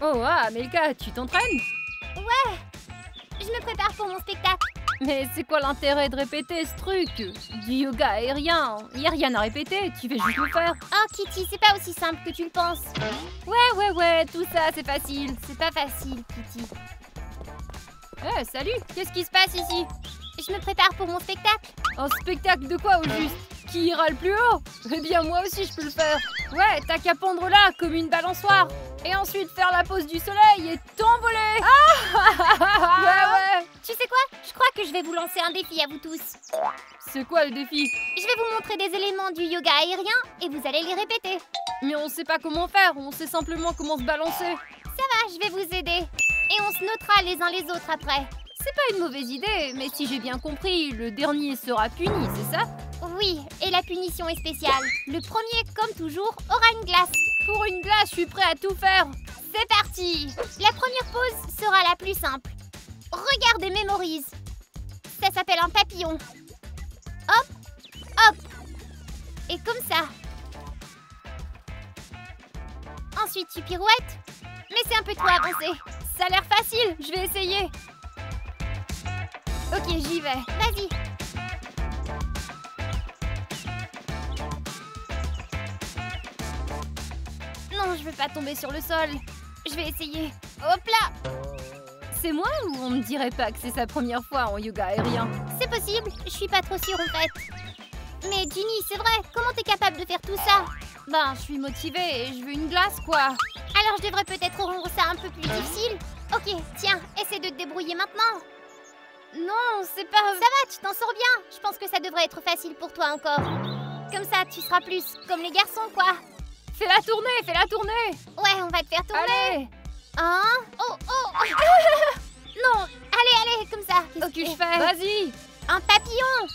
Oh, ah, Melka, tu t'entraînes? Ouais, je me prépare pour mon spectacle. Mais c'est quoi l'intérêt de répéter ce truc? Du yoga aérien, y a rien à répéter, tu fais juste le faire. Oh Kitty, c'est pas aussi simple que tu le penses. Ouais, tout ça c'est facile. C'est pas facile, Kitty. Eh, salut, qu'est-ce qui se passe ici? Je me prépare pour mon spectacle. Un spectacle de quoi au juste? Qui ira le plus haut? Eh bien moi aussi je peux le faire. Ouais, t'as qu'à pendre là comme une balançoire. Et ensuite faire la pose du soleil et t'envoler. Ouais. Tu sais quoi? Je crois que je vais vous lancer un défi à vous tous. C'est quoi le défi? Je vais vous montrer des éléments du yoga aérien et vous allez les répéter. Mais on sait pas comment faire, on sait simplement comment se balancer. Ça va, je vais vous aider. Et on se notera les uns les autres après. C'est pas une mauvaise idée, mais si j'ai bien compris, le dernier sera puni, c'est ça? Oui, et la punition est spéciale. Le premier, comme toujours, aura une glace. Pour une glace, je suis prêt à tout faire. C'est parti! La première pose sera la plus simple. Regarde et mémorise. Ça s'appelle un papillon. Hop, hop. Et comme ça. Ensuite, tu pirouettes. Mais c'est un peu trop avancé. Ça a l'air facile, je vais essayer. Ok, j'y vais. Vas-y. Non, je veux pas tomber sur le sol. Je vais essayer. Hop là! C'est moi ou on me dirait pas que c'est sa première fois en yoga aérien? C'est possible, je suis pas trop sûre en fait. Mais Ginny, c'est vrai, comment t'es capable de faire tout ça? Ben, je suis motivée et je veux une glace, quoi. Alors je devrais peut-être rendre ça un peu plus difficile. Ok, tiens, essaie de te débrouiller maintenant. Non, c'est pas... Ça va, tu t'en sors bien. Je pense que ça devrait être facile pour toi encore. Comme ça, tu seras plus comme les garçons, quoi. Fais-la tourner. Ouais, on va te faire tourner. Allez. Hein? Oh Non, allez, comme ça. Qu'est-ce que je fais? Vas-y. Un papillon.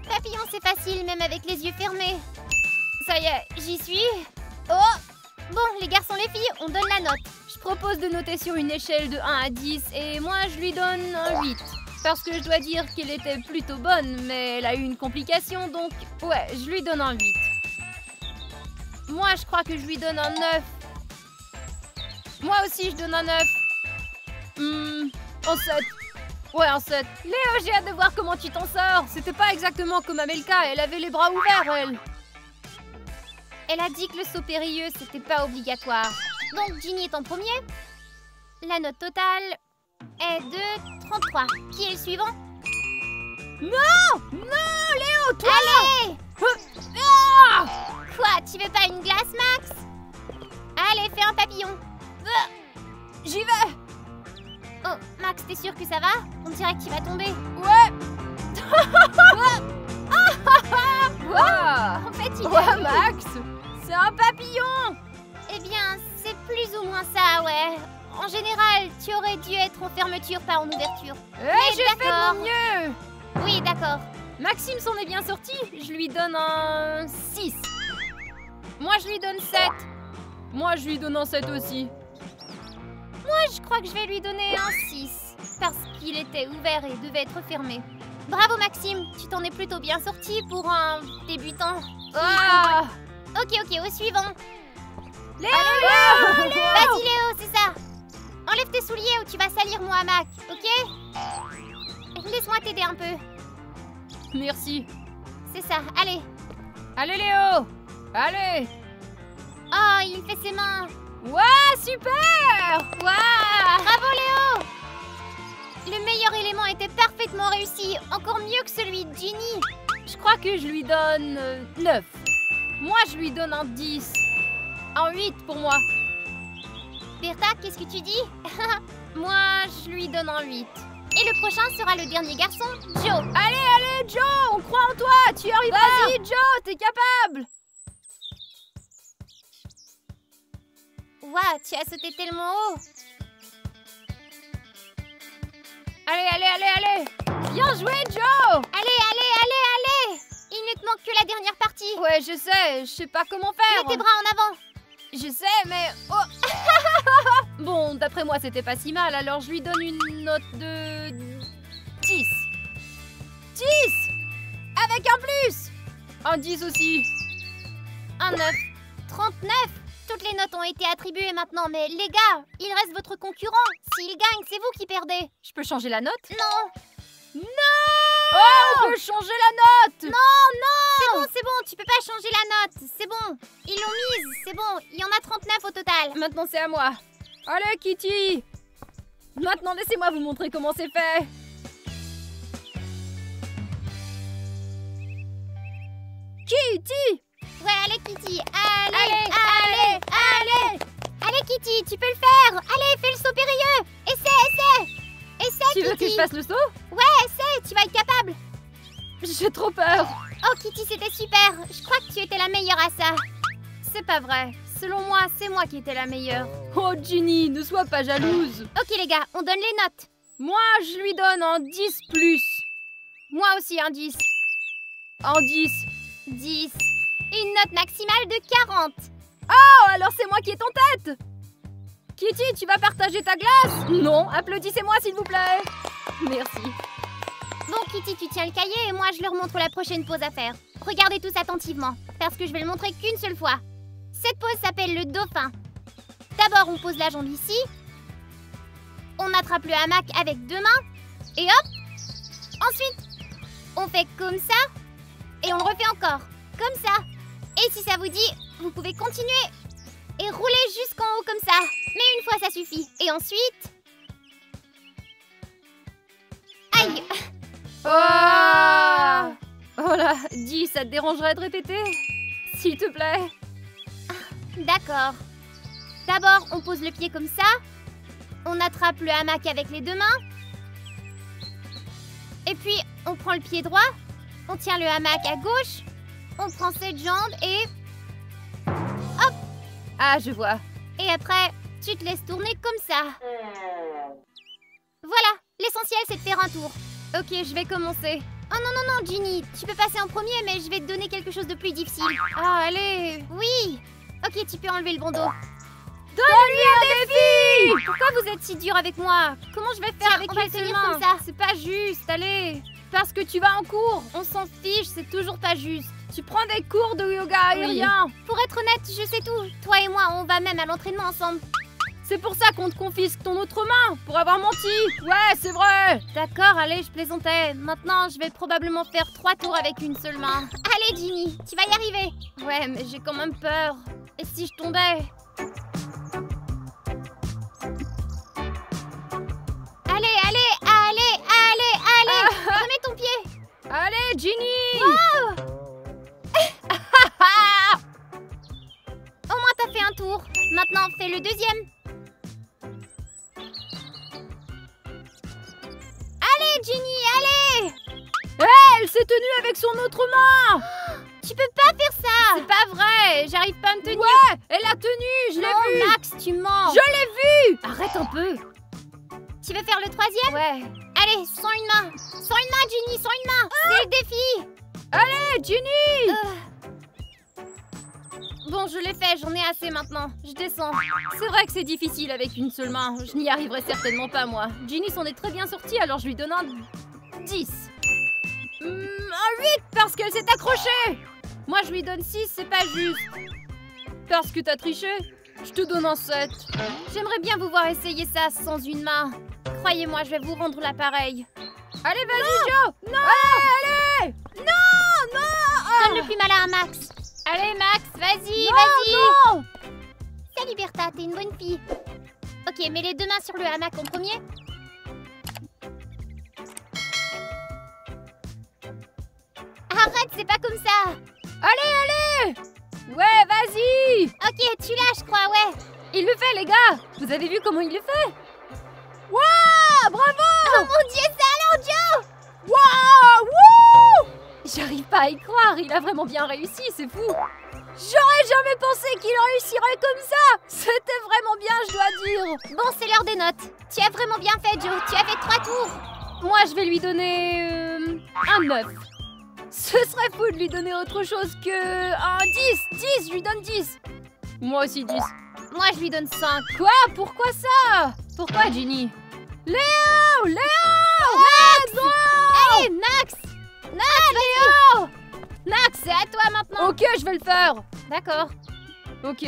Papillon, c'est facile, même avec les yeux fermés. Ça y est, j'y suis. Oh! Bon, les garçons, les filles, on donne la note. Je propose de noter sur une échelle de 1 à 10 et moi je lui donne un 8. Parce que je dois dire qu'elle était plutôt bonne, mais elle a eu une complication, donc ouais, je lui donne un 8. Moi, je crois que je lui donne un 9. Moi aussi, je donne un 9. Un 7. Ouais, un 7. Léo, j'ai hâte de voir comment tu t'en sors. C'était pas exactement comme Amelka, elle avait les bras ouverts, elle. Elle a dit que le saut périlleux, c'était pas obligatoire. Donc, Ginny est en premier. La note totale est de 33. Qui est le suivant? Non, Léo, toi. Allez! Ah! Quoi, tu veux pas une glace, Max? Allez, fais un papillon. J'y vais. Oh, Max, t'es sûr que ça va? On dirait que tu vas tomber. Ouais. En fait, il Ouais, Max, c'est un papillon. Eh bien, c'est plus ou moins ça, ouais. En général, tu aurais dû être en fermeture, pas en ouverture. J'ai fait de mon mieux. Oui, d'accord. Maxime s'en est bien sorti. Je lui donne un 6. Moi, je lui donne 7. Moi, je lui donne un 7 aussi. Moi, je crois que je vais lui donner un 6. Parce qu'il était ouvert et devait être fermé. Bravo, Maxime. Tu t'en es plutôt bien sorti pour un débutant. Ah! Ok, au suivant. Léo! Vas-y, Léo, c'est ça. Enlève tes souliers ou tu vas salir mon hamac, ok? Laisse-moi t'aider un peu. Merci. C'est ça, allez. Allez, Léo! Allez! Oh, il fait ses mains. Ouais, super! Waouh! Bravo, Léo! Le meilleur élément était parfaitement réussi. Encore mieux que celui de Ginny. Je crois que je lui donne 9. Moi, je lui donne un 10. Un 8 pour moi. Bertha, qu'est-ce que tu dis? Moi, je lui donne un 8. Et le prochain sera le dernier garçon, Joe. Allez, Joe, on croit en toi, tu y arriveras. Vas-y, Joe, t'es capable. Waouh, tu as sauté tellement haut. Allez. Bien joué, Joe. Allez. Il ne te manque que la dernière partie. Ouais, je sais pas comment faire. Mets tes bras en avant. Je sais, mais... Oh. Bon, d'après moi, c'était pas si mal, alors je lui donne une note de... 10. 10 avec un plus. Un 10 aussi. Un 9. 39. Toutes les notes ont été attribuées maintenant, mais les gars, il reste votre concurrent. S'il gagne, c'est vous qui perdez. Je peux changer la note? Non. Non! Oh, on peut changer la note! Non! C'est bon, tu peux pas changer la note. C'est bon. Ils l'ont mise, c'est bon. Il y en a 39 au total. Maintenant, c'est à moi. Allez, Kitty! Maintenant, laissez-moi vous montrer comment c'est fait. Kitty! Ouais, allez Kitty. Allez! Allez Kitty, tu peux le faire. Allez, fais le saut périlleux. Essaie, Tu veux Kitty. que je fasse le saut? Ouais, essaie, tu vas être capable. J'ai trop peur. Oh Kitty, c'était super. Je crois que tu étais la meilleure à ça. C'est pas vrai. Selon moi, c'est moi qui étais la meilleure. Oh, Ginny, ne sois pas jalouse. Ok les gars, on donne les notes. Moi, je lui donne un 10+. Moi aussi, un 10. Un 10. 10. Une note maximale de 40. Oh, alors c'est moi qui est en tête. Kitty, tu vas partager ta glace? Non, applaudissez-moi s'il vous plaît. Merci. Bon Kitty, tu tiens le cahier et moi je leur montre la prochaine pose à faire. Regardez tous attentivement, parce que je vais le montrer qu'une seule fois. Cette pose s'appelle le dauphin. D'abord, on pose la jambe ici. On attrape le hamac avec 2 mains. Et hop! Ensuite, on fait comme ça. Et on le refait encore. Comme ça. Et si ça vous dit, vous pouvez continuer. Et rouler jusqu'en haut comme ça. Mais une fois, ça suffit. Et ensuite... Aïe! Oh là, dis, ça te dérangerait de répéter? S'il te plaît. D'accord. D'abord, on pose le pied comme ça. On attrape le hamac avec les 2 mains. Et puis, on prend le pied droit. On tient le hamac à gauche. On prend cette jambe et... Hop! Ah, je vois. Et après, tu te laisses tourner comme ça. Voilà, l'essentiel c'est de faire un tour. Ok, je vais commencer. Oh non, Ginny, tu peux passer en premier, mais je vais te donner quelque chose de plus difficile. Ah, allez. Oui! Ok, tu peux enlever le bandeau. Donne-lui un défi! Pourquoi vous êtes si dur avec moi? Comment je vais faire Tiens, avec on va une le seule tenir main? comme ça. C'est pas juste, allez. Parce que tu vas en cours. On s'en fiche, c'est toujours pas juste. Tu prends des cours de yoga aérien. Pour être honnête, je sais tout. Toi et moi, on va même à l'entraînement ensemble. C'est pour ça qu'on te confisque ton autre main, pour avoir menti. Ouais, c'est vrai. D'accord, allez, je plaisantais. Maintenant, je vais probablement faire 3 tours avec une seule main. Allez, Ginny, tu vas y arriver. Ouais, mais j'ai quand même peur. Et si je tombais? Allez, remets ton pied. Allez, Ginny. Oh Au moins, t'as fait un tour. Maintenant, fais le deuxième. Allez, Ginny, allez. Hey, elle s'est tenue avec son autre main. Tu peux pas faire ça. C'est pas vrai, j'arrive pas à me tenir. Ouais, elle a tenu, je l'ai vu. Max, tu mens. Je l'ai vu. Arrête un peu. Tu veux faire le troisième? Ouais. Allez, sans une main. Sans une main, Ginny, sans une main. C'est le défi. Allez, Ginny. Bon, je l'ai fait, j'en ai assez maintenant. Je descends. C'est vrai que c'est difficile avec une seule main. Je n'y arriverai certainement pas, moi. Ginny s'en est très bien sortie, alors je lui donne un 10. Un 8 parce qu'elle s'est accrochée. Moi, je lui donne 6, c'est pas juste. Parce que t'as triché, je te donne un 7. J'aimerais bien vous voir essayer ça sans une main. Croyez-moi, je vais vous rendre l'appareil. Allez, vas-y, Joe. Non. Allez. Non. Donne le plus malin à Max. Allez, Max, vas-y, Non. Salut Bertha, t'es une bonne fille. Ok, mets les 2 mains sur le hamac en premier. Arrête, c'est pas comme ça. Allez. Ouais, vas-y. Ok, tu lâches, je crois, ouais. Il le fait, les gars. Vous avez vu comment il le fait? Waouh, bravo. Oh mon Dieu, c'est alors Joe. Waouh, wouh. J'arrive pas à y croire, il a vraiment bien réussi, c'est fou. J'aurais jamais pensé qu'il réussirait comme ça. C'était vraiment bien, je dois dire. Bon, c'est l'heure des notes. Tu as vraiment bien fait, Joe. Tu as fait 3 tours. Moi, je vais lui donner un 9. Ce serait fou de lui donner autre chose que un 10. 10, je lui donne 10. Moi aussi 10. Moi, je lui donne 5. Quoi? Pourquoi ça? Pourquoi, Ginny? Léo! Max! Go! Allez, Max! Léo! Max, c'est à toi maintenant. Ok, je vais le faire. D'accord. Ok.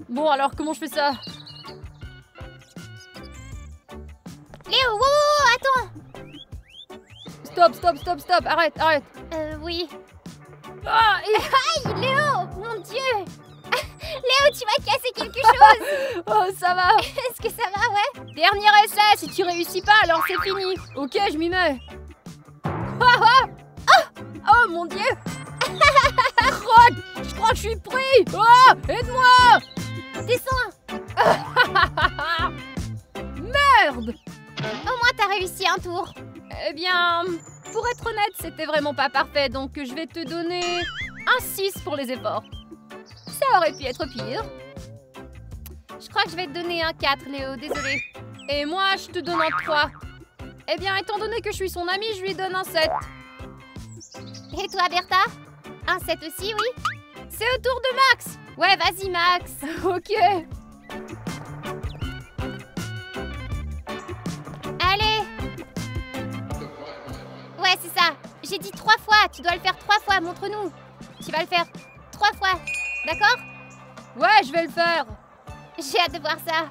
Bon, alors, comment je fais ça? Léo, wow, attends. Stop, arrête. Oui. Ah, et- Aïe, Léo, mon Dieu. Léo, tu vas casser quelque chose. Oh, ça va. Est-ce que ça va, ouais? Dernier essai, si tu réussis pas, alors c'est fini. Ok, je m'y mets. Oh mon Dieu. Je crois que je suis pris. Oh, aide-moi. Descends. Merde. Au moins, t'as réussi un tour. Eh bien, pour être honnête, c'était vraiment pas parfait, donc je vais te donner un 6 pour les efforts. Ça aurait pu être pire. Je crois que je vais te donner un 4, Léo, désolée. Et moi, je te donne un 3. Eh bien, étant donné que je suis son amie, je lui donne un 7. Et toi, Bertha? Un 7 aussi, oui? C'est au tour de Max. Ouais, vas-y, Max. Ok. Allez. Ouais, c'est ça. J'ai dit 3 fois. Tu dois le faire 3 fois. Montre-nous. Tu vas le faire 3 fois. D'accord? Ouais, je vais le faire. J'ai hâte de voir ça.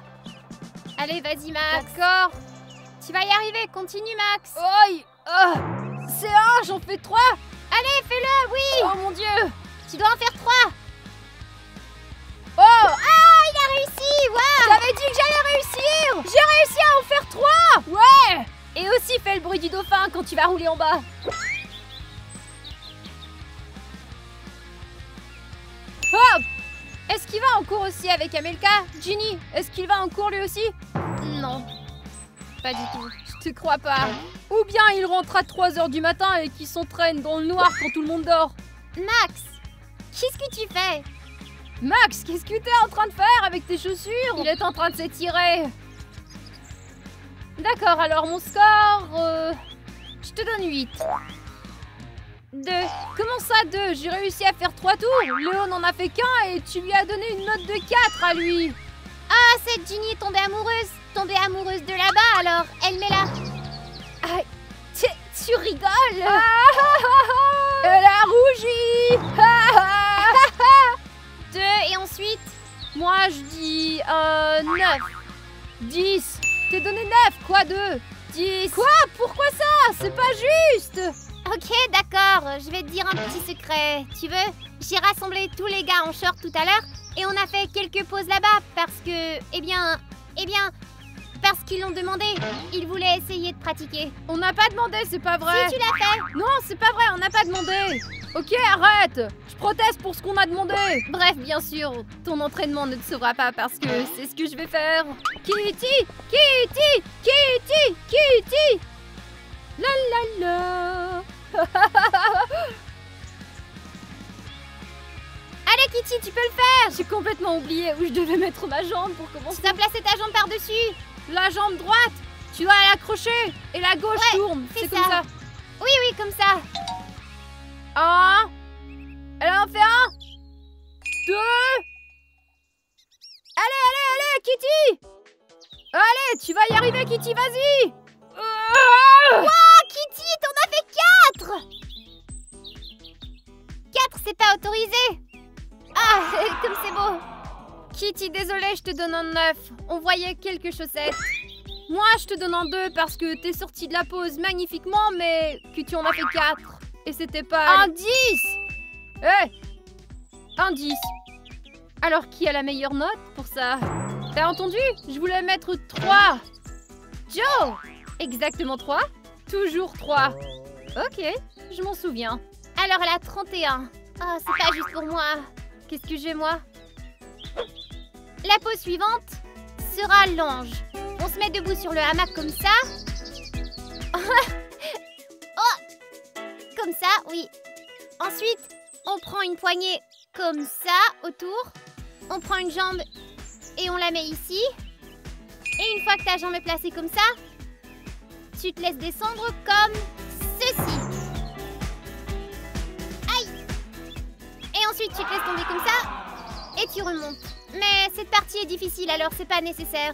Allez, vas-y, Max. D'accord. Tu vas y arriver. Continue, Max. Oi. C'est un, j'en fais 3. Allez, fais-le, oui. Oh mon Dieu. Tu dois en faire 3. Oh, Ah, il a réussi. Waouh. j'avais dit que j'allais réussir. J'ai réussi à en faire 3. Ouais. Et aussi, fais le bruit du dauphin quand tu vas rouler en bas. Oh. Est-ce qu'il va en cours aussi avec Amelka? Ginny, est-ce qu'il va en cours lui aussi? Non. Pas du tout. Je te crois pas. Ou bien il rentre à 3h du matin et qu'il s'entraîne dans le noir quand tout le monde dort. Max, qu'est-ce que tu fais? Max, qu'est-ce que t'es en train de faire avec tes chaussures? Il est en train de s'étirer. D'accord, alors mon score... je te donne 8. 2. Comment ça 2? J'ai réussi à faire 3 tours. Léo n'en a fait qu'un et tu lui as donné une note de 4 à lui. Ah, cette Ginny est tombée amoureuse. Tombée amoureuse de là-bas, alors elle met là. Ah, tu rigoles. Elle a rougi. 2 et ensuite? Moi je dis 9. 10. T'es donné 9, quoi 2? 10. Quoi? Pourquoi ça? C'est pas juste. Ok, d'accord, je vais te dire un petit secret. Tu veux? J'ai rassemblé tous les gars en short tout à l'heure et on a fait quelques pauses là-bas parce que, parce qu'ils l'ont demandé. Ils voulaient essayer de pratiquer. On n'a pas demandé, c'est pas vrai. Si, tu l'as fait. Non, c'est pas vrai, on n'a pas demandé. Ok, arrête. Je proteste pour ce qu'on a demandé. Bref, bien sûr, ton entraînement ne te sauvera pas parce que c'est ce que je vais faire. Kitty, Kitty, Kitty, Kitty. La la la. Allez, Kitty, tu peux le faire. J'ai complètement oublié où je devais mettre ma jambe pour Tu commencer. dois placer ta jambe par-dessus. La jambe droite, tu dois l'accrocher et la gauche Ouais, tourne. fais C'est comme ça. Oui, comme ça. 1. Elle en fait 1. 2. Allez, Kitty. Allez, tu vas y arriver, Kitty, vas-y. Kitty, t'en as fait 4. 4, c'est pas autorisé. Ah, comme c'est beau. Kitty, désolée, je te donne un 9. On voyait quelques chaussettes. Moi, je te donne un 2 parce que t'es sortie de la pause magnifiquement, mais que tu en as fait 4. Et c'était pas... Un 10. Un 10. Alors, qui a la meilleure note pour ça? T'as entendu? Je voulais mettre 3. Joe! Exactement 3? Toujours 3. Ok, je m'en souviens. Alors, elle a 31. Oh, c'est pas juste pour moi. Qu'est-ce que j'ai, moi? La pose suivante sera l'ange. On se met debout sur le hamac comme ça. Oh! Comme ça, oui. Ensuite, on prend une poignée comme ça autour. On prend une jambe et on la met ici. Et une fois que ta jambe est placée comme ça, tu te laisses descendre comme ceci. Aïe! Et ensuite, tu te laisses tomber comme ça et tu remontes. Mais cette partie est difficile, alors c'est pas nécessaire.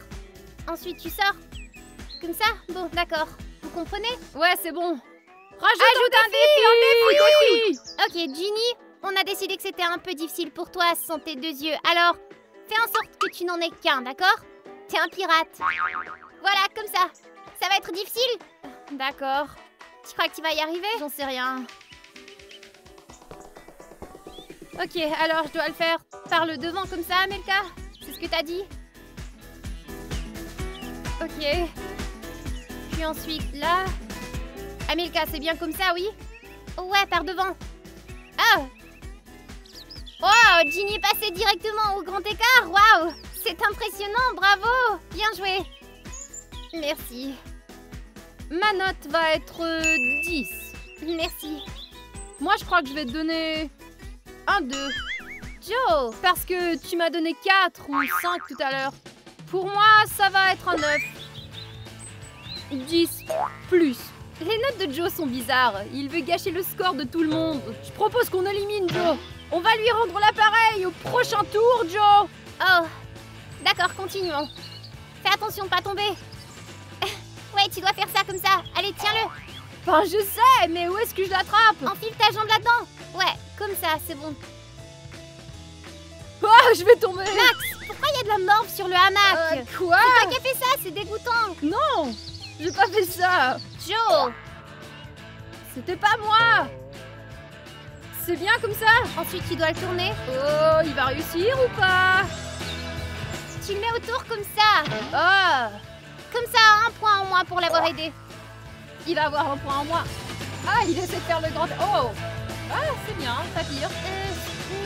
Ensuite, tu sors. Comme ça? Bon, d'accord. Vous comprenez? Ouais, c'est bon. Rajoute un défi. Ok, Ginny, on a décidé que c'était un peu difficile pour toi sans tes 2 yeux. Alors, fais en sorte que tu n'en aies qu'un, d'accord? T'es un pirate. Voilà, comme ça. Ça va être difficile? D'accord. Tu crois que tu vas y arriver? J'en sais rien. Ok, alors je dois le faire par le devant comme ça, Amelka? C'est ce que t'as dit? Ok. Puis ensuite là... Amelka, c'est bien comme ça, oui? Ouais, par devant. Ah! Wow, Ginny est passée directement au grand écart. Waouh, c'est impressionnant, bravo. Bien joué. Merci. Ma note va être 10. Merci. Moi, je crois que je vais te donner un 2. Joe, Parce que tu m'as donné 4 ou 5 tout à l'heure. Pour moi, ça va être un 9. 10 plus. Les notes de Joe sont bizarres. Il veut gâcher le score de tout le monde. Je propose qu'on élimine Joe. On va lui rendre l'appareil au prochain tour, Joe. oh, d'accord, continuons. Fais attention de pas tomber. Ouais, tu dois faire ça comme ça. Allez, tiens-le. Enfin, je sais, mais où est-ce que je l'attrape? Enfile ta jambe là-dedans. Ouais, comme ça, c'est bon. Oh, je vais tomber. Max, pourquoi il y a de la morve sur le hamac? Quoi? C'est toi qui as fait ça, c'est dégoûtant. Non, j'ai pas fait ça. Joe, C'était pas moi. C'est bien comme ça? ensuite tu dois le tourner. Oh, il va réussir ou pas? Tu le mets autour comme ça. Ah, Comme ça, 1 point en moins pour l'avoir aidé. il va avoir un point en moins. Ah, il essaie de faire le grand... Oh. Ah, c'est bien, pas pire.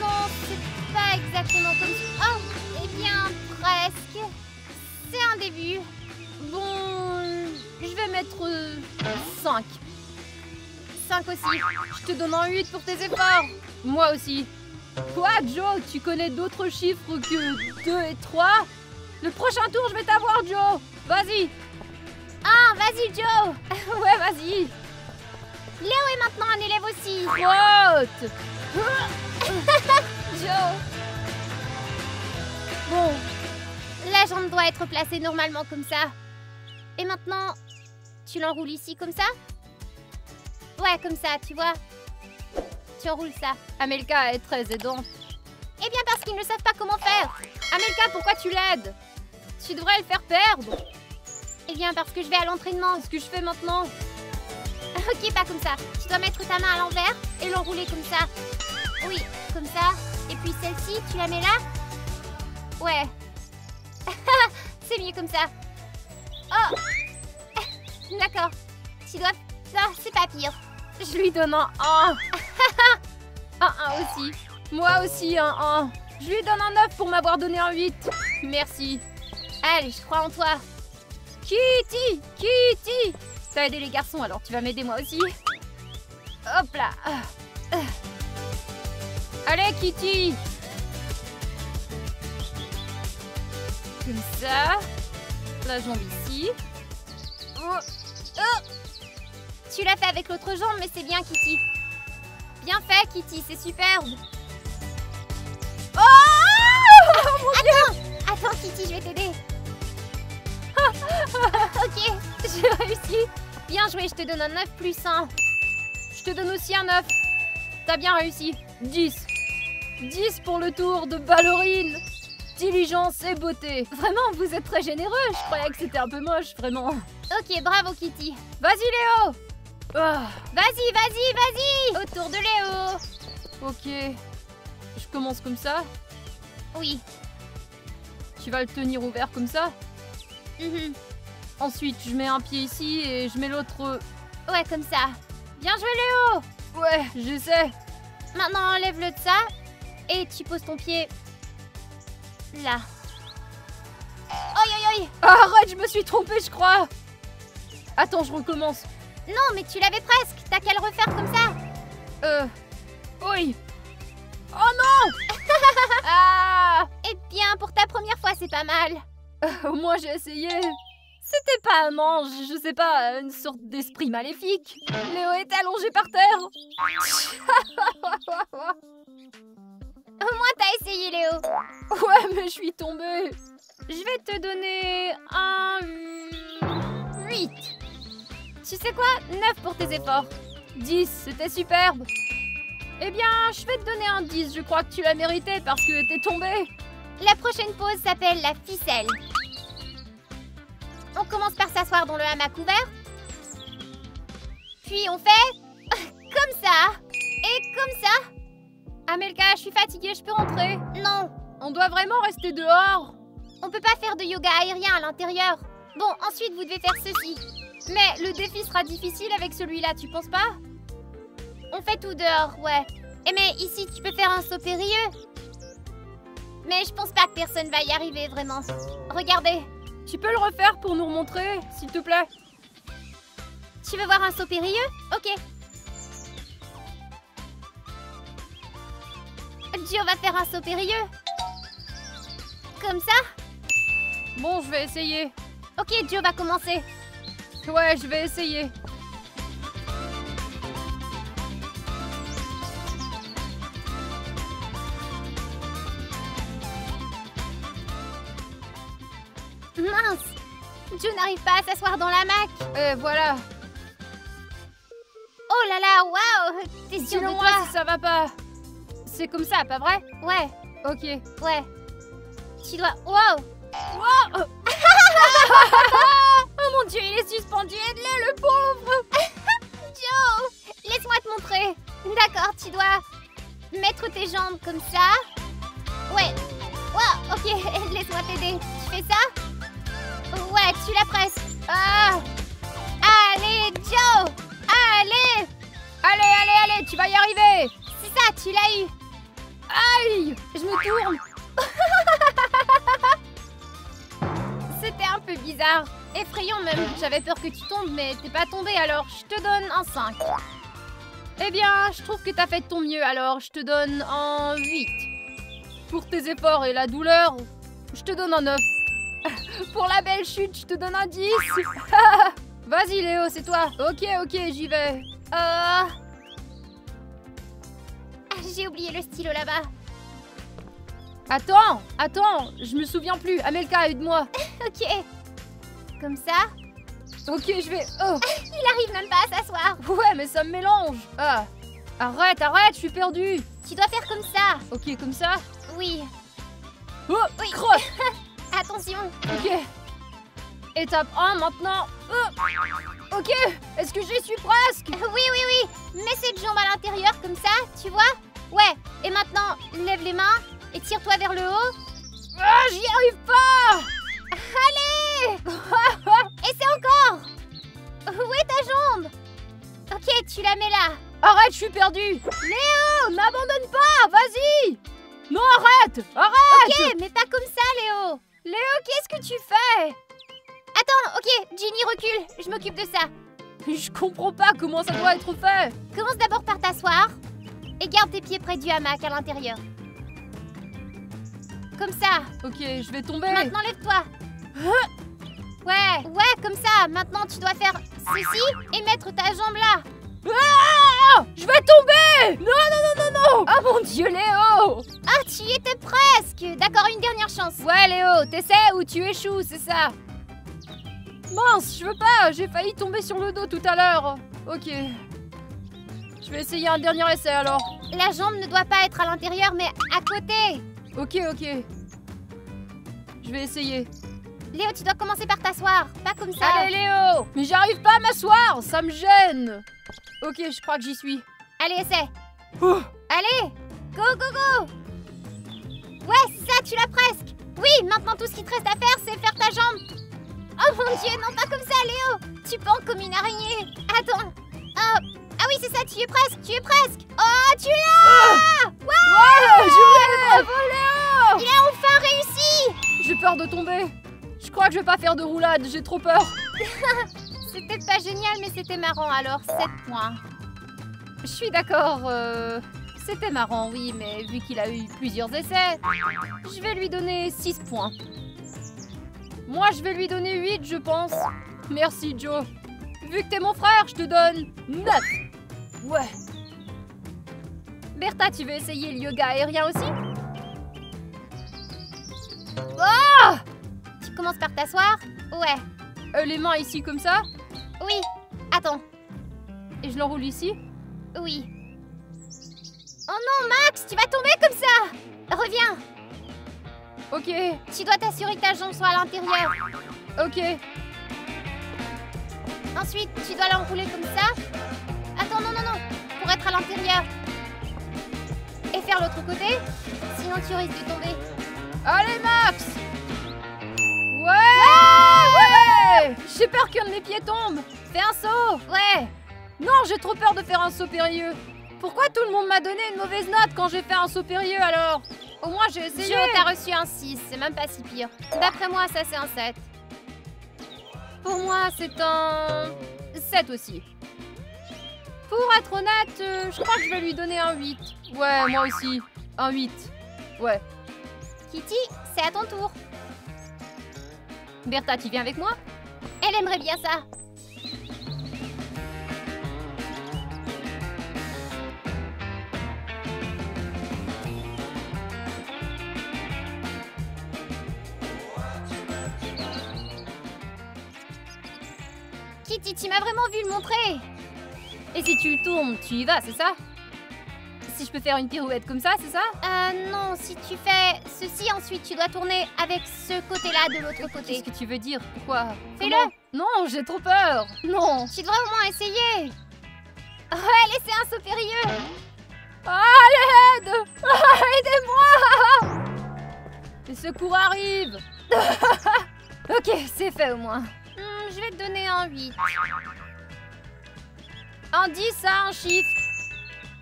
Non, c'est pas exactement comme ça. Oh, eh bien, presque. C'est un début. Bon, je vais mettre 5. 5 aussi. Je te donne un 8 pour tes efforts. Moi aussi. Quoi, Joe? Tu connais d'autres chiffres que 2 et 3? Le prochain tour, je vais t'avoir, Joe. Vas-y. Ah, vas-y, Joe. Ouais, vas-y. Léo est maintenant un élève aussi. Trotte. Joe, Bon, la jambe doit être placée normalement comme ça. Et maintenant, tu l'enroules ici comme ça? Ouais, comme ça, tu vois. Tu enroules ça. Amelka est très aidante. Eh bien, parce qu'ils ne savent pas comment faire. Amelka, pourquoi tu l'aides? Tu devrais le faire perdre. Eh bien, parce que je vais à l'entraînement. C'est ce que je fais maintenant. Ok, pas comme ça. Tu dois mettre ta main à l'envers et l'enrouler comme ça. Oui, comme ça. Et puis celle-ci, tu la mets là. Ouais. C'est mieux comme ça. Oh. D'accord. Tu dois... Ah, c'est pas pire. Je lui donne un 1. Un 1 aussi. Moi aussi un 1. Je lui donne un 9 pour m'avoir donné un 8. Merci. Allez, je crois en toi. Kitty! Kitty! T'as aidé les garçons, alors tu vas m'aider moi aussi. Hop là. Allez, Kitty! Comme ça. La jambe ici. Oh. Tu l'as fait avec l'autre jambe, mais c'est bien, Kitty. Bien fait, Kitty, c'est superbe. Oh! Attends, Kitty, je vais t'aider. Ok, J'ai réussi. bien joué, je te donne un 9 plus 1. Je te donne aussi un 9. T'as bien réussi. 10. 10 pour le tour de ballerine. Diligence et beauté. Vraiment, vous êtes très généreux. Je croyais que c'était un peu moche, vraiment. Ok, bravo, Kitty. Vas-y, Léo. Ah, Vas-y, vas-y, vas-y. Autour de Léo. ok. Je commence comme ça. Oui. Tu vas le tenir ouvert comme ça. Mhm. Ensuite, je mets un pied ici et je mets l'autre... Ouais, comme ça. Bien joué, Léo. Ouais, j'essaie. Maintenant, enlève-le de ça. Et tu poses ton pied... là. Oi, oi, oi. Arrête, je me suis trompée, je crois. Attends, je recommence. Non, mais tu l'avais presque. T'as qu'à le refaire comme ça. Oui. Oh non. Ah. Eh bien, pour ta première fois, c'est pas mal. Au moins, j'ai essayé. C'était pas un ange, je sais pas, une sorte d'esprit maléfique. Léo est allongé par terre. Au moins, t'as essayé, Léo. Ouais, mais je suis tombée. Je vais te donner un 8. Tu sais quoi? 9 pour tes efforts. 10, c'était superbe. Eh bien, je vais te donner un 10. Je crois que tu l'as mérité parce que t'es tombé. La prochaine pose s'appelle la ficelle. On commence par s'asseoir dans le hamac ouvert. Puis on fait comme ça. Et comme ça. Amelka, je suis fatiguée, je peux rentrer? Non, On doit vraiment rester dehors. on peut pas faire de yoga aérien à l'intérieur. Bon, ensuite vous devez faire ceci. Mais le défi sera difficile avec celui-là, tu penses pas? On fait tout dehors, ouais. Et mais ici, tu peux faire un saut périlleux. Mais je pense pas que personne va y arriver, vraiment. Regardez, Tu peux le refaire pour nous remontrer, s'il te plaît? tu veux voir un saut périlleux? Ok. Gio va faire un saut périlleux. Comme ça? Bon, je vais essayer. Ok, Gio va commencer. Ouais, je vais essayer. Mince! Gio n'arrive pas à s'asseoir dans l'hamac. Et voilà. Oh là là, waouh! T'es sûre de Dis-le-moi toi? si ça va pas. C'est comme ça, pas vrai? Ouais, Ok. ouais. Tu dois... Wow! Oh mon Dieu, il est suspendu, aide-le, le pauvre! Gio! Laisse-moi te montrer. D'accord, tu dois mettre tes jambes comme ça. Ouais. Wow, ok, laisse-moi t'aider. Tu fais ça? Ouais, tu l'as presque. Ah! Allez, Gio! Allez! Allez, tu vas y arriver! C'est ça, tu l'as eu. Aïe! Je me tourne! C'était un peu bizarre. Effrayant même. J'avais peur que tu tombes, mais t'es pas tombé, alors je te donne un 5. Eh bien, je trouve que t'as fait de ton mieux, alors je te donne un 8. Pour tes efforts et la douleur, je te donne un 9. Pour la belle chute, je te donne un 10. Vas-y Léo, c'est toi. Ok, j'y vais. Ah, j'ai oublié le stylo là-bas. Attends, je me souviens plus. Amelka, aide-moi. Ok. Comme ça. Ok, je vais... Oh, Il arrive même pas à s'asseoir. ouais, mais ça me mélange. Ah, arrête, je suis perdue. Tu dois faire comme ça. Ok, comme ça. Oui. Oh, Oui. crotte. Attention. Ok. Étape 1 maintenant. Oh. Ok, est-ce que j'y suis presque? Oui. Mets cette jambe à l'intérieur comme ça, tu vois? Ouais. Et maintenant, lève les mains et tire-toi vers le haut. Ah, j'y arrive pas. Allez! Essaie encore! Où est ta jambe? Ok, tu la mets là. Arrête, je suis perdue. Léo, n'abandonne pas, vas-y. Non, arrête. Ok, mais pas comme ça, Léo. Léo, qu'est-ce que tu fais? Attends, ok, Ginny recule, je m'occupe de ça. Je comprends pas comment ça doit être fait. Commence d'abord par t'asseoir et garde tes pieds près du hamac à l'intérieur. Comme ça. Ok, je vais tomber. Maintenant, lève-toi. Ouais, comme ça. Maintenant, tu dois faire ceci et mettre ta jambe là. Ah, je vais tomber. Non. Oh mon Dieu, Léo. Ah, tu y étais presque. D'accord, une dernière chance. Ouais, Léo, t'essaies ou tu échoues, c'est ça. Mince, je veux pas, j'ai failli tomber sur le dos tout à l'heure. Ok. Je vais essayer un dernier essai alors. La jambe ne doit pas être à l'intérieur, mais à côté. Ok. Je vais essayer. Léo, tu dois commencer par t'asseour, pas comme ça. Allez, Léo. Mais j'arrive pas à m'asseoir, ça me gêne. Ok, je crois que j'y suis. Allez, essaie. Oh. Allez, go. Ouais, c'est ça, tu l'as presque. Oui, maintenant tout ce qui te reste à faire, c'est faire ta jambe. Oh mon Dieu, non pas comme ça, Léo. Tu pendes comme une araignée. Attends. Ah oui, c'est ça, tu y es presque. Oh, tu l'as. Ouais, bravo, Léo. Il a enfin réussi. J'ai peur de tomber. Je crois que je vais pas faire de roulade, j'ai trop peur. C'était pas génial, mais c'était marrant, alors 7 points. Je suis d'accord, c'était marrant, oui, mais vu qu'il a eu plusieurs essais, je vais lui donner 6 points. Moi, je vais lui donner 8, je pense. Merci, Joe. Vu que t'es mon frère, je te donne 9. Ouais. Bertha, tu veux essayer le yoga aérien aussi? Ah! Tu commences par t'asseoir? Ouais. Les mains ici comme ça? Oui. Attends. Et je l'enroule ici? Oui. Oh non, Max, tu vas tomber comme ça! Reviens! Ok, Tu dois t'assurer que ta jambe soit à l'intérieur. ok. Ensuite, tu dois l'enrouler comme ça. Attends, non, non, non. Pour être à l'intérieur. Et faire l'autre côté. Sinon, tu risques de tomber. Allez, Max! Ouais! J'ai peur qu'un de mes pieds tombe. Fais un saut! Ouais! Non, j'ai trop peur de faire un saut périlleux. Pourquoi tout le monde m'a donné une mauvaise note quand j'ai fait un saut périlleux alors? Au moins j'ai essayé. Jo, t'as reçu un 6, c'est même pas si pire. D'après moi, ça c'est un 7. Pour moi, c'est un 7 aussi. Pour être honnête, je crois que je vais lui donner un 8. Ouais, moi aussi. Un 8. Ouais. Kitty, c'est à ton tour. Bertha, tu viens avec moi? Elle aimerait bien ça. Kitty, tu m'as vraiment vu le montrer. Et si tu tournes, tu y vas, c'est ça? Si je peux faire une pirouette comme ça, c'est ça? Non, si tu fais ceci, ensuite tu dois tourner avec ce côté-là de l'autre côté. Qu'est-ce que tu veux dire? Pourquoi? Fais-le. Comment? Non, j'ai trop peur. Non. Tu devrais au moins essayer. Ouais, laissez un saut périlleux. À l'aide! Aidez-moi! Les secours arrivent. Ok, c'est fait au moins. Je vais te donner un 8. Un 10, ça, un chiffre.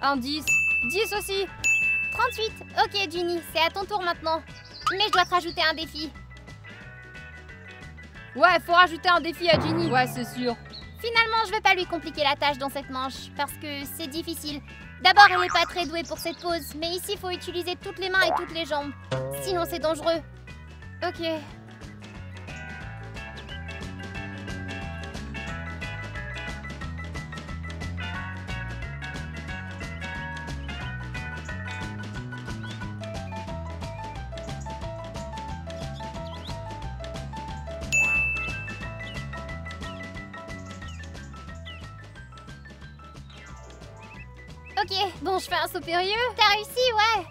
Un 10. 10 aussi. 38. Ok, Ginny, c'est à ton tour maintenant. Mais je dois te rajouter un défi. Ouais, faut rajouter un défi à Ginny. Ouais, c'est sûr. Finalement, je vais pas lui compliquer la tâche dans cette manche, parce que c'est difficile. D'abord, elle est pas très douée pour cette pose, mais ici, il faut utiliser toutes les mains et toutes les jambes. Sinon, c'est dangereux. Ok. Ok, Bon, je fais un saut périlleux. t'as réussi, ouais.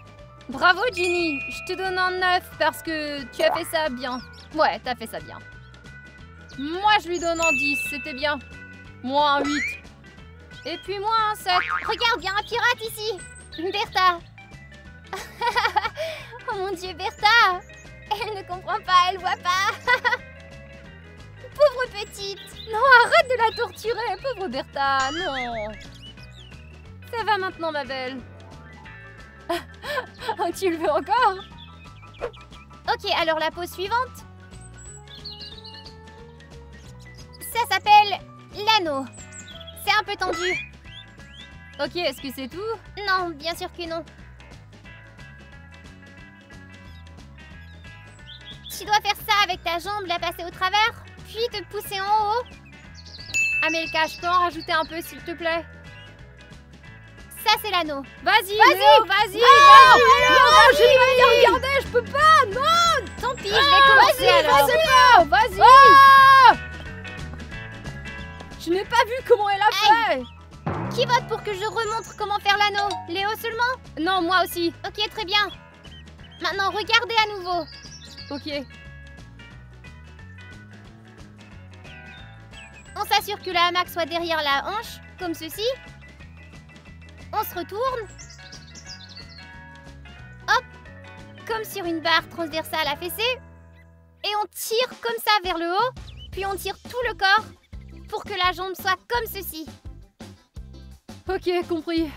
Bravo, Ginny. Je te donne un 9 parce que tu as fait ça bien. Ouais, t'as fait ça bien. Moi, je lui donne un 10. C'était bien. Moi, un 8. Et puis moi, un 7. Regarde, il y a un pirate ici. Bertha. Oh mon Dieu, Bertha. Elle ne comprend pas, elle voit pas. Pauvre petite. Non, arrête de la torturer, pauvre Bertha. Non. Ça va maintenant, ma belle. Tu le veux encore? Ok, alors la pose suivante. Ça s'appelle l'anneau. C'est un peu tendu. Ok, est-ce que c'est tout? Non, bien sûr que non. Tu dois faire ça avec ta jambe, la passer au travers, puis te pousser en haut. Amelka, je peux en rajouter un peu, s'il te plaît? Ça, c'est l'anneau. Vas-y, Vas-y. Léo, vas-y, Ah, vas-y. Non, je vais pas y regarder, je peux pas, non. Tant pis, je vais commencer alors. Vas-y, vas-y. Ah, je n'ai pas vu comment elle a fait. Qui vote pour que je remontre comment faire l'anneau? Léo seulement? Non, moi aussi. Ok, très bien. Maintenant, regardez à nouveau. Ok. On s'assure que le hamac soit derrière la hanche, comme ceci. On se retourne. Hop, comme sur une barre transversale à fessée. Et on tire comme ça vers le haut. Puis on tire tout le corps pour que la jambe soit comme ceci. Ok, compris.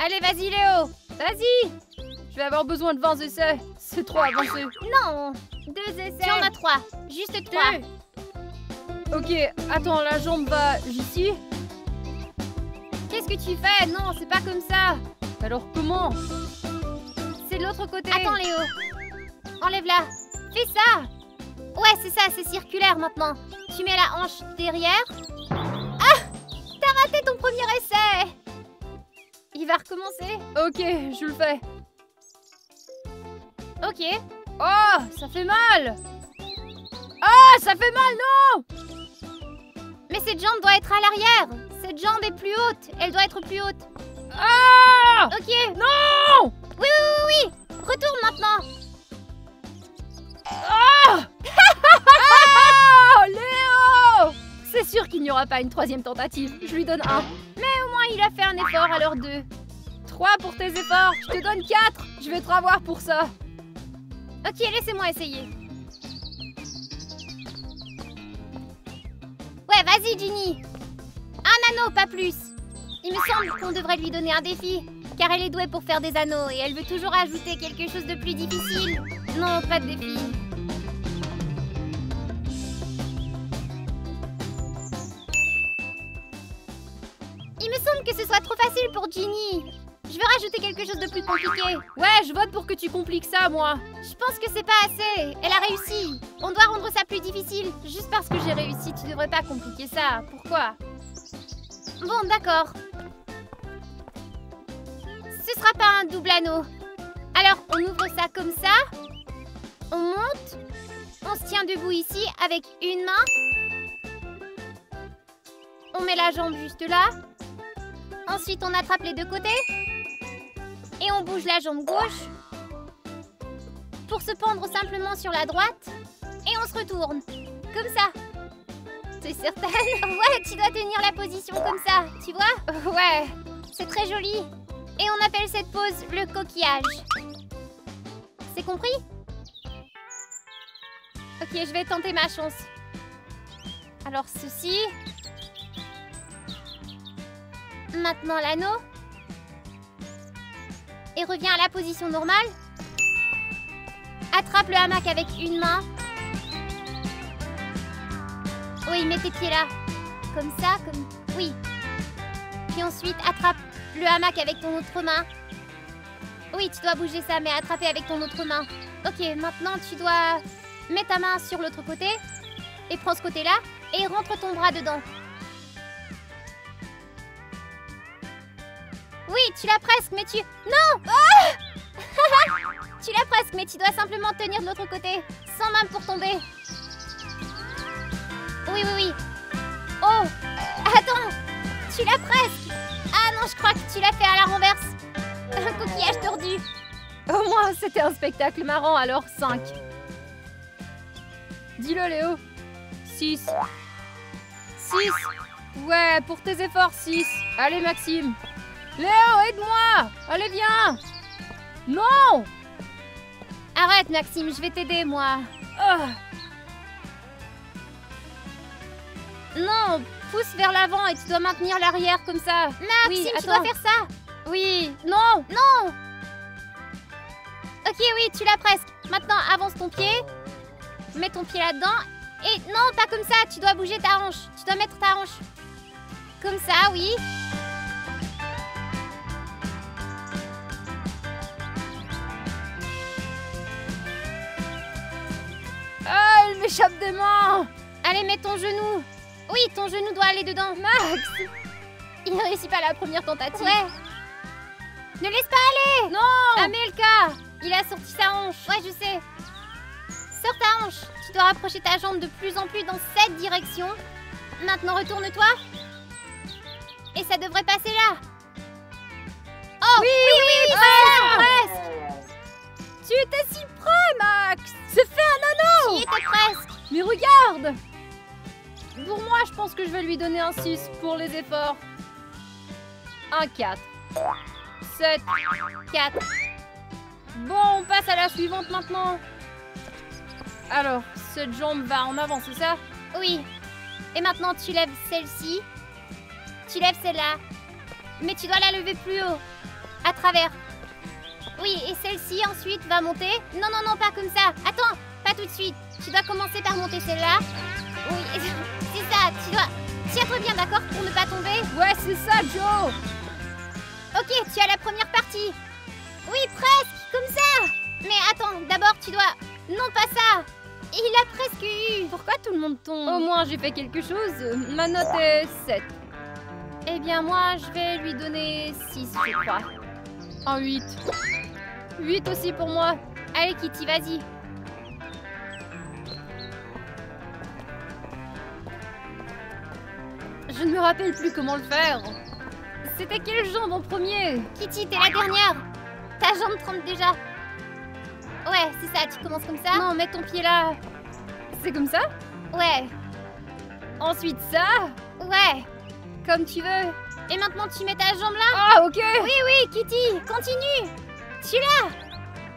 Allez, vas-y Léo. Vas-y. Je vais avoir besoin de 20 essais. C'est trop avancé. Non, 2 essais. Tu en as 3, juste 3. Ok, attends, la jambe va ici. Qu'est-ce que tu fais? Non, c'est pas comme ça. Alors comment? C'est de l'autre côté. Attends Léo, enlève-la. Fais ça. Ouais, c'est ça, c'est circulaire maintenant. Tu mets la hanche derrière. Ah, t'as raté ton premier essai. Il va recommencer. Ok, je le fais. Ok. Oh, ça fait mal. Ah, ça fait mal, non! Mais cette jambe doit être à l'arrière. Cette jambe est plus haute. Elle doit être plus haute. Ah! Ok. Non! Oui. Retourne maintenant. Ah! Ah! Léo! C'est sûr qu'il n'y aura pas une troisième tentative. Je lui donne 1. Mais au moins, il a fait un effort, alors 2. 3 pour tes efforts. Je te donne 4. Je vais te revoir pour ça. Ok, laissez-moi essayer. Ouais, vas-y, Ginny. Un anneau, pas plus. Il me semble qu'on devrait lui donner un défi, car elle est douée pour faire des anneaux et elle veut toujours ajouter quelque chose de plus difficile. Non, pas de défi. Il me semble que ce soit trop facile pour Ginny. Je veux rajouter quelque chose de plus compliqué. Ouais, je vote pour que tu compliques ça, moi. Je pense que c'est pas assez. Elle a réussi. On doit rendre ça plus difficile. Juste parce que j'ai réussi, tu devrais pas compliquer ça. Pourquoi? Bon, d'accord. Ce sera pas un double anneau. Alors, on ouvre ça comme ça. On monte. On se tient debout ici avec une main. On met la jambe juste là. Ensuite, on attrape les deux côtés. Et on bouge la jambe gauche. Pour se pendre simplement sur la droite. Et on se retourne. Comme ça. T'es certaine? Ouais, tu dois tenir la position comme ça. Tu vois? Ouais. C'est très joli. Et on appelle cette pose le coquillage. C'est compris? Ok, je vais tenter ma chance. Alors ceci. Maintenant l'anneau. Et reviens à la position normale. Attrape le hamac avec une main. Oui, mets tes pieds là. Comme ça, comme... Oui. Puis ensuite, attrape le hamac avec ton autre main. Oui, tu dois bouger ça, mais attraper avec ton autre main. Ok, maintenant tu dois mettre ta main sur l'autre côté. Et prends ce côté-là. Et rentre ton bras dedans. Oui, tu l'as presque, mais tu... Non! Ah! Tu l'as presque, mais tu dois simplement tenir de l'autre côté. Sans main pour tomber. Oui. Oh! Attends! Tu l'as presque! Ah non, je crois que tu l'as fait à la renverse. Un coquillage tordu. Au moins, c'était un spectacle marrant, alors 5. Dis-le, Léo. 6. 6. Ouais, pour tes efforts, 6. Allez, Maxime. Léo, aide-moi! Allez, viens! Non! Arrête, Maxime, je vais t'aider, moi. Oh. Non, pousse vers l'avant et tu dois maintenir l'arrière comme ça. Maxime, Oui, tu dois faire ça. Oui, non! Non! Ok, oui, tu l'as presque. Maintenant, avance ton pied. Mets ton pied là-dedans. Et non, pas comme ça, tu dois bouger ta hanche. Tu dois mettre ta hanche. Comme ça, oui. Ah, elle m'échappe des mains! Allez, mets ton genou. Oui, ton genou doit aller dedans. Max! Il ne réussit pas la première tentative. Ouais. Ne laisse pas aller! Non! Amelka! Il a sorti sa hanche. Ouais, je sais. Sors ta hanche. Tu dois rapprocher ta jambe de plus en plus dans cette direction. Maintenant, retourne-toi. Et ça devrait passer là. Oh! Oui, Ah! presque! Tu étais si près, Max! C'est fait un anneau! Tu y étais presque. Mais regarde! Pour moi, je pense que je vais lui donner un 6 pour les efforts. Un 4. 7. 4. Bon, on passe à la suivante maintenant. Alors, cette jambe va en avant, c'est ça? Oui. Et maintenant, tu lèves celle-ci. Tu lèves celle-là. Mais tu dois la lever plus haut. À travers. Oui, et celle-ci ensuite va monter. Non, pas comme ça. Attends, pas tout de suite. Tu dois commencer par monter celle-là. Oui, c'est ça. Tu dois... Tiens-toi bien, d'accord, pour ne pas tomber. Ouais, c'est ça, Joe! Ok, tu as la première partie. Oui, presque, comme ça. Mais attends, d'abord, tu dois... Non, pas ça. Il a presque eu. Pourquoi tout le monde tombe? Au moins, j'ai fait quelque chose. Ma note est 7. Eh bien, moi, je vais lui donner 6, je crois. Un 8. 8 aussi pour moi. Allez, Kitty, vas-y. je ne me rappelle plus comment le faire. C'était quelle jambe en premier? Kitty, t'es la dernière. Ta jambe trempe déjà. Ouais, c'est ça, tu commences comme ça. Non, mets ton pied là. C'est comme ça? Ouais, Ensuite ça? ouais. Comme tu veux. Et maintenant, tu mets ta jambe là. Ah, ok. Oui, Kitty, continue. Tu l'as.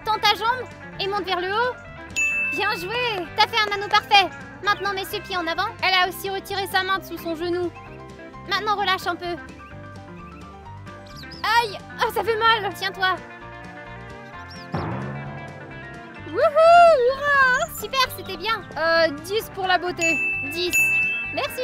Tends ta jambe et monte vers le haut. Bien joué. T'as fait un anneau parfait. Maintenant, mets ce pied en avant. Elle a aussi retiré sa main de sous son genou. Maintenant, relâche un peu. Aïe! Ah, ça fait mal! Tiens-toi. Wouhou! Hurrah! Super, c'était bien. 10 pour la beauté. 10. Merci.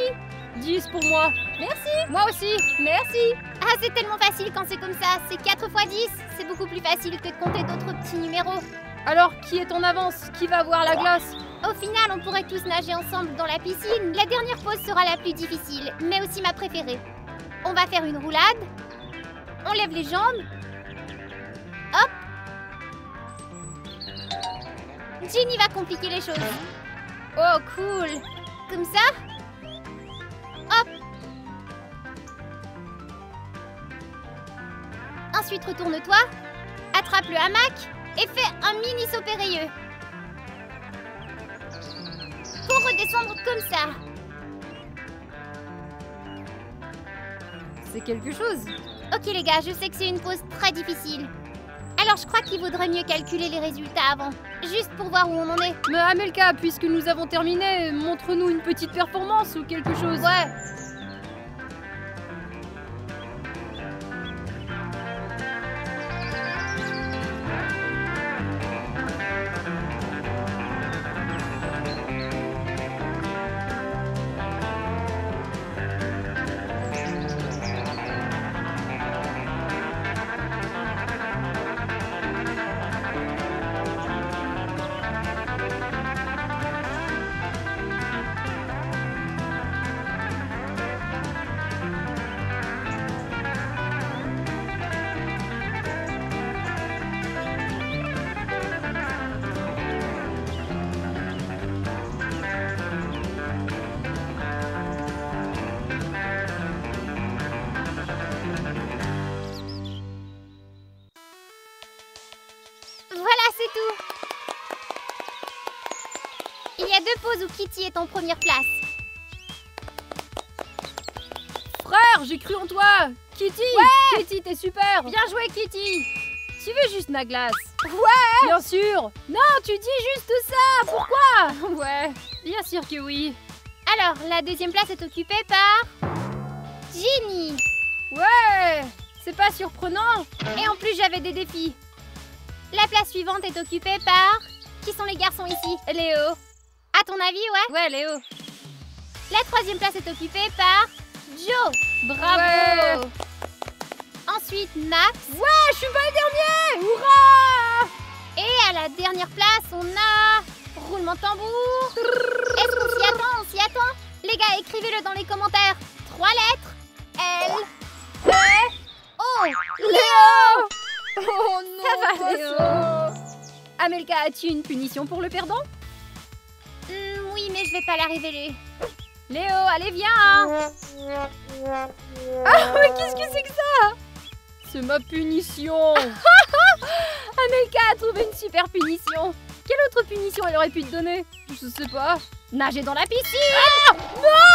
10 pour moi. Merci. Moi aussi. Merci. Ah, c'est tellement facile quand c'est comme ça. C'est 4 fois 10. C'est beaucoup plus facile que de compter d'autres petits numéros. Alors, qui est en avance? Qui va voir la glace? Au final, on pourrait tous nager ensemble dans la piscine. La dernière pause sera la plus difficile, mais aussi ma préférée. On va faire une roulade. On lève les jambes. Hop. Ginny va compliquer les choses. Oh, cool. Comme ça. Hop. Ensuite, retourne-toi. Attrape le hamac et fais un mini saut périlleux. Pour redescendre comme ça. C'est quelque chose. Ok les gars, je sais que c'est une pause très difficile. Alors je crois qu'il vaudrait mieux calculer les résultats avant. Juste pour voir où on en est. Mais Amelka, puisque nous avons terminé, montre-nous une petite performance ou quelque chose. Ouais. Voilà, c'est tout. Il y a 2 pauses où Kitty est en première place. Frère, j'ai cru en toi. Kitty. Ouais. Kitty, t'es super. Bien joué, Kitty. Tu veux juste ma glace? Ouais. Bien sûr. Non, tu dis juste ça. Pourquoi? Ouais, bien sûr que oui. Alors, la deuxième place est occupée par... Ginny. Ouais, c'est pas surprenant. Et en plus, j'avais des défis. La place suivante est occupée par... Qui sont les garçons ici? Léo. À ton avis, ouais? Ouais, Léo. La troisième place est occupée par... Joe. Bravo. Ouais. Ensuite, Max. Ouais, je suis pas le dernier. Hurrah. Et à la dernière place, on a... Roulement de tambour. Est-ce qu'on s'y attend? On s'y attend? Les gars, écrivez-le dans les commentaires. 3 lettres. L. E. O. Léo. Oh non, Ça va, pas Léo. ça. Amelka, as-tu une punition pour le perdant? Oui, mais je vais pas la révéler. Léo, allez, viens. Ah, mais qu'est-ce que c'est que ça? C'est ma punition. Amelka a trouvé une super punition. Quelle autre punition elle aurait pu te donner? Je sais pas. Nager dans la piscine. Ah, non.